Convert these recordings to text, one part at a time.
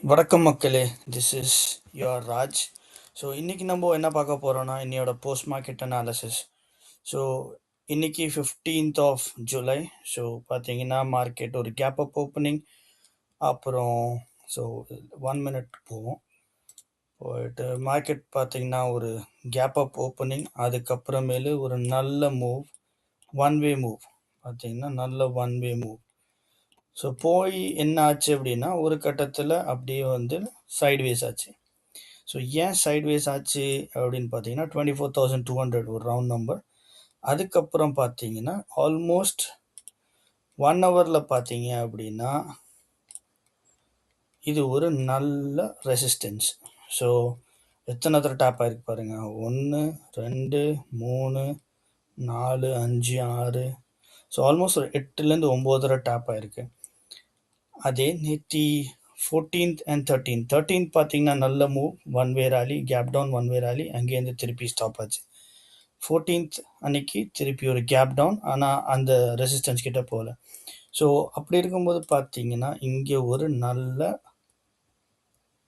வணக்கம் மக்களே, this is your Raj. So இன்றைக்கி நம்ம என்ன பார்க்க போகிறோன்னா இன்னையோட போஸ்ட் மார்க்கெட் அனாலிசிஸ். ஸோ இன்னைக்கு 15th ஆஃப் ஜூலை. ஸோ பார்த்தீங்கன்னா மார்க்கெட் ஒரு கேப் அப் ஓப்பனிங், அப்புறம் ஸோ 1 மினிட் போவோம். போயிட்டு மார்க்கெட் பார்த்தீங்கன்னா ஒரு கேப் அப் ஓப்பனிங், அதுக்கப்புறமேலு ஒரு நல்ல மூவ், ஒன் வே மூவ். பார்த்தீங்கன்னா நல்ல ஒன் வே மூவ். ஸோ போய் என்ன ஆச்சு அப்படின்னா ஒரு கட்டத்தில் அப்படியே வந்து சைட்வேஸ் ஆச்சு. ஸோ ஏன் சைட்வேஸ் ஆச்சு அப்படின்னு பார்த்தீங்கன்னா 24,200 ஒரு ரவுண்ட் நம்பர். அதுக்கப்புறம் பார்த்தீங்கன்னா ஆல்மோஸ்ட் 1 ஹவரில் பார்த்தீங்க அப்படின்னா இது ஒரு நல்ல ரெசிஸ்டன்ஸ். ஸோ எத்தனை தடவை டேப் ஆகிருக்கு பாருங்கள், 1 2 3 4 5 6. ஸோ ஆல்மோஸ்ட் ஒரு 8லேருந்து 9 தடவை டேப் ஆகிருக்கு. அதே நேற்று 14th and 13th பார்த்தீங்கன்னா நல்ல மூவ், ஒன் வே ராலி, கேப் டவுன், ஒன் வே ராலி, அங்கேருந்து திருப்பி ஸ்டாப் ஆச்சு. 14th அன்னைக்கு திருப்பி ஒரு கேப் டவுன், ஆனால் அந்த ரெசிஸ்டன்ஸ் கிட்ட போகல. ஸோ அப்படி இருக்கும்போது பார்த்தீங்கன்னா இங்கே ஒரு நல்ல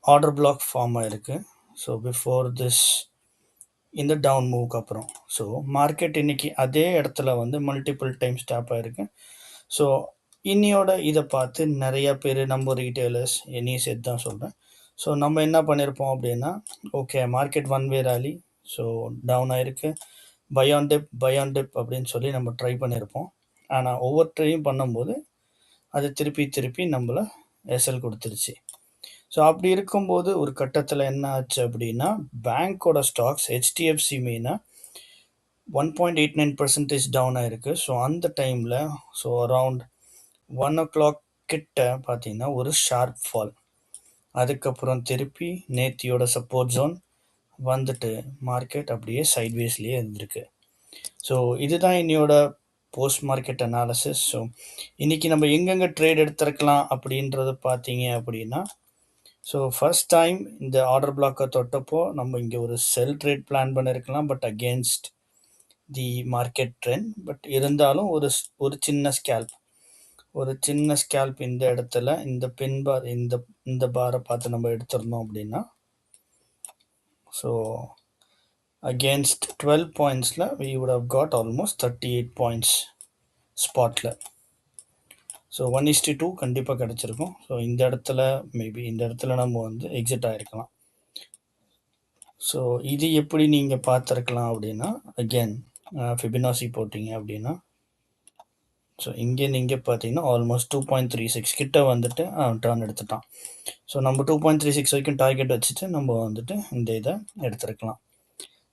ஆர்டர் பிளாக் ஃபார்ம் ஆகிருக்கு. ஸோ பிஃபோர் திஸ் இந்த டவுன் மூவ்க்கு அப்புறம் ஸோ மார்க்கெட் இன்னைக்கு அதே இடத்துல வந்து மல்டிபிள் டைம் ஸ்டாப் ஆகிருக்கு. ஸோ இன்னியோட இதை பார்த்து நிறைய பேர் நம்ம ரீட்டைலர்ஸ் என்னையும் சேர்த்து தான் சொல்கிறேன். ஸோ நம்ம என்ன பண்ணியிருப்போம் அப்படின்னா, ஓகே மார்க்கெட் ஒன் வே ராலி, ஸோ டவுன் ஆகிருக்கு, பை ஆன் டிப் அப்படின்னு சொல்லி நம்ம ட்ரை பண்ணியிருப்போம். ஆனால் ஒவ்வொரு ட்ரையும் பண்ணும்போது அது திருப்பி நம்மளை எஸ்எல் கொடுத்துருச்சு. ஸோ அப்படி இருக்கும்போது ஒரு கட்டத்தில் என்ன ஆச்சு அப்படின்னா பேங்க்கோட ஸ்டாக்ஸ் ஹெச்டிஎஃப்சி மெயினாக 1.89% டவுன் ஆகிருக்கு. ஸோ அந்த டைமில் ஸோ அரவுண்ட் 1 o'clock கிட்ட பார்த்தீங்கன்னா ஒரு ஷார்ப் ஃபால். அதுக்கப்புறம் திருப்பி நேத்தியோட சப்போர்ட் ஜோன் வந்துட்டு மார்க்கெட் அப்படியே சைட்வேஸ்லேயே இருந்திருக்கு. ஸோ இதுதான் இன்னையோட போஸ்ட் மார்க்கெட் அனாலிசிஸ். ஸோ இன்றைக்கி நம்ம எங்கெங்கே ட்ரேட் எடுத்திருக்கலாம் அப்படின்றது பார்த்தீங்க அப்படின்னா, ஸோ ஃபர்ஸ்ட் டைம் இந்த ஆர்டர் பிளாக்கை தொட்டப்போ நம்ம இங்கே ஒரு செல் ட்ரேட் பிளான் பண்ணியிருக்கலாம், but against the market trend. But இருந்தாலும் ஒரு சின்ன ஸ்கேல்ப் இந்த இடத்துல இந்த பின் பார் இந்த பாரை பார்த்து நம்ம எடுத்துருந்தோம் அப்படின்னா, so against 12 பாயிண்ட்ஸில் we would have got almost 38 points ஸ்பாட்டில். ஸோ 1:2 கண்டிப்பாக கிடச்சிருக்கும். ஸோ இந்த இடத்துல மேபி இந்த இடத்துல நம்ம வந்து எக்ஸிட் ஆகிருக்கலாம். ஸோ இது எப்படி நீங்கள் பார்த்துருக்கலாம் அப்படின்னா, அகெயின் ஃபிபினாசி போட்டிங்க அப்படின்னா, ஸோ இங்கே நீங்கள் பார்த்தீங்கன்னா ஆல்மோஸ்ட் 2.36 கிட்ட வந்துட்டு டர்ன் எடுத்துட்டான். ஸோ நம்ம 2.36 வரைக்கும் டார்கெட் வச்சுட்டு நம்ம வந்துட்டு இந்த இதை எடுத்துருக்கலாம்.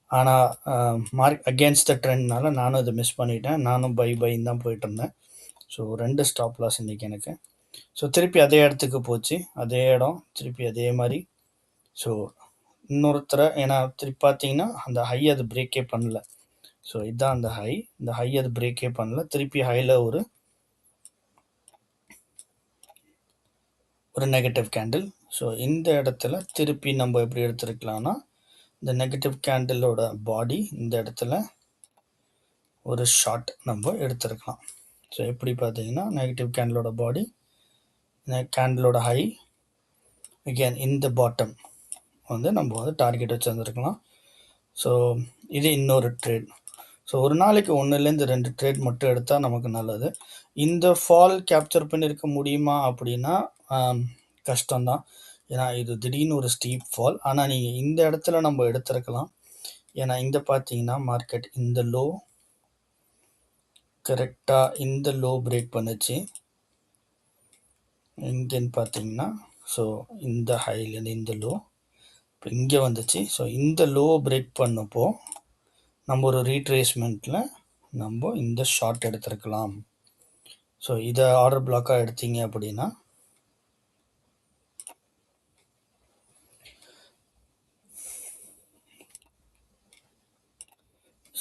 ஆனால் அகேன்ஸ்ட் த ட்ரெண்ட்னால நானும் இதை மிஸ் பண்ணிட்டேன். நானும் பைன்னு தான் போயிட்டு இருந்தேன். ஸோ 2 ஸ்டாப் லாஸ் இன்றைக்கி எனக்கு. ஸோ திருப்பி அதே இடத்துக்கு போச்சு, அதே இடம் திருப்பி அதே மாதிரி. ஸோ இன்னொருத்தரை ஏன்னா திருப்பி பார்த்தீங்கன்னா அந்த ஹை அது பிரேக்கே பண்ணல. ஸோ இதுதான் அந்த ஹை, இந்த ஹை அது பிரேக்கே பண்ணல. திருப்பி ஹையில் ஒரு நெகட்டிவ் கேண்டில். ஸோ இந்த இடத்துல திருப்பி நம்ம எப்படி எடுத்துருக்கலாம்னா, இந்த நெகட்டிவ் கேண்டிலோட பாடி இந்த இடத்துல ஒரு ஷார்ட் நம்ம எடுத்துருக்கலாம். ஸோ எப்படி பார்த்தீங்கன்னா நெகட்டிவ் கேண்டிலோட பாடி, கேண்டிலோட ஹை, அகேன் இந்த பாட்டம் வந்து நம்ம வந்து டார்கெட் வச்சு வந்துருக்கலாம். ஸோ இது இன்னொரு ட்ரேட். ஸோ ஒரு நாளைக்கு 1லேருந்து 2 ட்ரேட் மட்டும் எடுத்தால் நமக்கு நல்லது. இந்த ஃபால் கேப்சர் பண்ணியிருக்க முடியுமா அப்படின்னா கஷ்டம்தான். ஏன்னா இது திடீர்னு ஒரு ஸ்டீப் ஃபால். ஆனால் நீங்கள் இந்த இடத்துல நம்ம எடுத்துருக்கலாம். ஏன்னா இந்த பார்த்தீங்கன்னா மார்க்கெட் இந்த லோ கரெக்டாக இந்த லோ பிரேக் பண்ணுச்சு. இங்கேன்னு பார்த்தீங்கன்னா ஸோ இந்த ஹைலேருந்து இந்த லோ இப்போ இங்கே வந்துச்சு. ஸோ இந்த லோ பிரேக் பண்ணப்போ நம்ம ஒரு ரீட்ரேஸ்மெண்ட்டில் நம்ம இந்த ஷார்ட் எடுத்துருக்கலாம். ஸோ இதை ஆர்டர் பிளாக்காக எடுத்தீங்க அப்படின்னா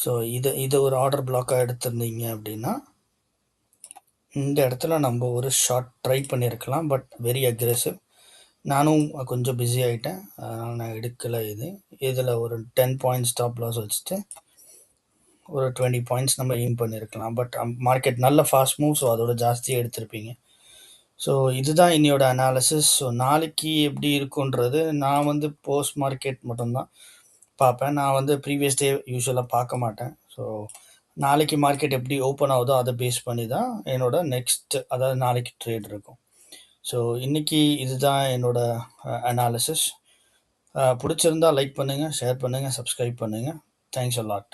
ஸோ இதை ஒரு ஆர்டர் பிளாக்காக எடுத்திருந்தீங்க அப்படின்னா இந்த இடத்துல நம்ம ஒரு ஷார்ட் ட்ரை பண்ணியிருக்கலாம், பட் வெரி அக்ரெசிவ். நானும் கொஞ்சம் பிஸி ஆகிட்டேன், அதனால் நான் எடுக்கலை. இதில் ஒரு 10 பாயிண்ட்ஸ் ஸ்டாப் லாஸ் வச்சுட்டு ஒரு 20 பாயிண்ட்ஸ் நம்ம எய்ம் பண்ணியிருக்கலாம். பட் மார்க்கெட் நல்ல ஃபாஸ்ட் மூவ், ஸோ அதோட ஜாஸ்தியாக எடுத்திருப்பீங்க. ஸோ இதுதான் என்னையோட அனாலிசிஸ். ஸோ நாளைக்கு எப்படி இருக்குன்றது நான் வந்து போஸ்ட் மார்க்கெட் மட்டும்தான் பார்ப்பேன். நான் வந்து ப்ரீவியஸ் டே யூசுவலாக பார்க்க மாட்டேன். ஸோ நாளைக்கு மார்க்கெட் எப்படி ஓப்பன் ஆகுதோ அதை பேஸ் பண்ணி தான் என்னோட நெக்ஸ்ட், அதாவது நாளைக்கு ட்ரேட் இருக்கும். ஸோ இன்னைக்கு இதுதான் என்னோட அனாலிசிஸ். பிடிச்சிருந்தா லைக் பண்ணுங்கள், ஷேர் பண்ணுங்கள், சப்ஸ்கிரைப் பண்ணுங்கள். Thanks a lot.